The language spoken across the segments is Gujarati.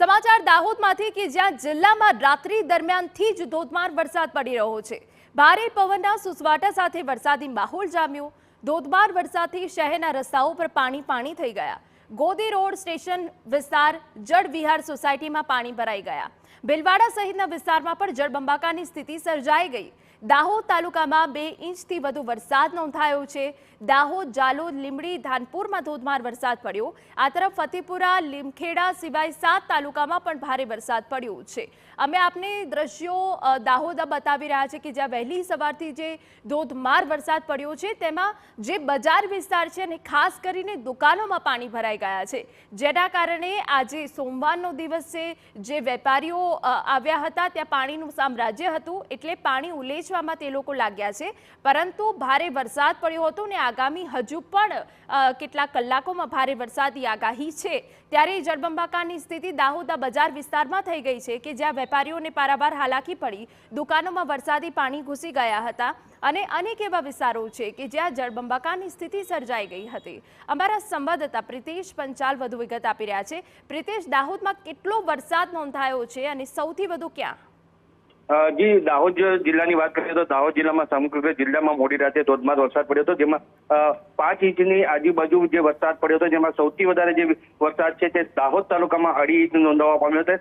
સમાચાર દાહોદમાંથી કે જ્યાં જિલ્લામાં રાત્રિ દરમિયાનથી જ ધોધમાર વરસાદ પડી રહ્યો છે। ભારે પવનના સુસવાટા સાથે વરસાદી માહોલ જામ્યો। ધોધમાર વરસાદથી શહેરના રસ્તાઓ પર પાણી થઈ ગયા। ગોદી રોડ સ્ટેશન વિસ્તાર જળ વિહાર સોસાયટીમાં પાણી ભરાઈ ગયા। ભીલવાડા સહિતના વિસ્તારમાં પણ જળબંબાકારની સ્થિતિ સર્જાઈ ગઈ। દાહોદ તાલુકામાં 2 ઇંચથી વધુ વરસાદ નોંધાયો છે। દાહોદ, જાલોદ, લીંબડી, ધાનપુરમાં ધોધમાર વરસાદ પડ્યો। આ તરફ ફતેપુરા, લીમખેડા સિવાય 7 તાલુકામાં પણ ભારે વરસાદ પડ્યો છે। અમે આપને દ્રશ્યો દાહોદ બતાવી રહ્યા છે કે જ્યાં વહેલી સવારથી જે ધોધમાર વરસાદ પડ્યો છે તેમાં જે બજાર વિસ્તાર છે અને ખાસ કરીને દુકાનોમાં પાણી ભરાઈ ગયા છે, જેના કારણે આજે સોમવારનો દિવસ છે। જે વેપારીઓ આવ્યા હતા ત્યાં પાણીનું સામ્રાજ્ય હતું, એટલે પાણી ઉલેચવામાં તે લોકો લાગ્યા છે, પરંતુ ભારે વરસાદ પડ્યો હતો ને આગામી હજુ પણ કેટલાક કલાકોમાં ભારે વરસાદની આગાહી છે। ત્યારે જળબંબાકારની સ્થિતિ દાહોદ બજાર વિસ્તારમાં થઈ ગઈ છે કે જ્યાં વેપારીઓને પારાવાર હાલાકી પડી। દુકાનોમાં વરસાદી પાણી ઘૂસી ગયા હતા અને અનેક એવા વિસ્તારો છે કે જ્યાં જળબંબાકારની સ્થિતિ સર્જાઈ ગઈ હતી। અમારા સંવાદદાતા પ્રિતેશ પંચાલ વધુ વિગત આપી રહ્યા છે। પ્રિતેશ, દાહોદમાં કેટલો વરસાદ નોંધાયો છે અને સૌથી વધુ ક્યાં? જી, દાહોદ જિલ્લાની વાત કરીએ તો દાહોદ જિલ્લામાં સમગ્ર જિલ્લામાં મોડી રાતે ધોધમાર વરસાદ પડ્યો હતો, જેમાં 5 ઇંચની આજુબાજુ જે વરસાદ પડ્યો હતો, જેમાં સૌથી વધારે જે વરસાદ છે તે દાહોદ તાલુકામાં 2.5 ઇંચ નોંધવા પામ્યો હતો।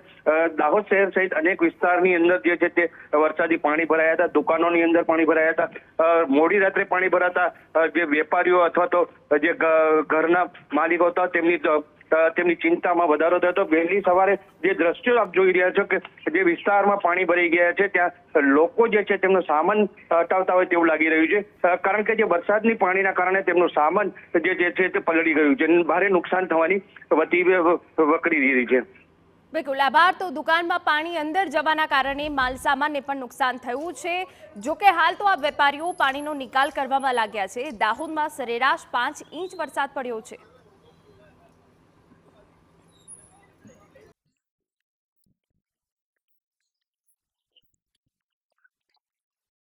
દાહોદ શહેર સહિત અનેક વિસ્તારની અંદર જે છે તે વરસાદી પાણી ભરાયા હતા, દુકાનોની અંદર પાણી ભરાયા હતા। મોડી રાત્રે પાણી ભરાતા જે વેપારીઓ અથવા તો જે ઘરના માલિકો હતા તેમની ચિંતામાં વધારો થયો હતો। વહેલી સવારે જે દ્રશ્યો આપ જોઈ રહ્યા છો કે જે વિસ્તારમાં પાણી ભરાઈ ગયા છે ત્યાં લોકો જે છે તેમનો સામાન હટાવતા હોય તેવું લાગી રહ્યું છે, કારણ કે જે વરસાદની પાણીના કારણે તેમનો સામાન જે છે તે પલળી ગયું છે। ભારે નુકસાન થવાની વકરી રહી છે। બિલકુલ આભાર। તો દુકાનમાં પાણી અંદર જવાના કારણે માલ સામાનને પણ નુકસાન થયું છે। જોકે હાલ તો આ વેપારીઓ પાણીનો નિકાલ કરવામાં લાગ્યા છે। દાહોદમાં સરેરાશ 5 ઇંચ વરસાદ પડ્યો છે।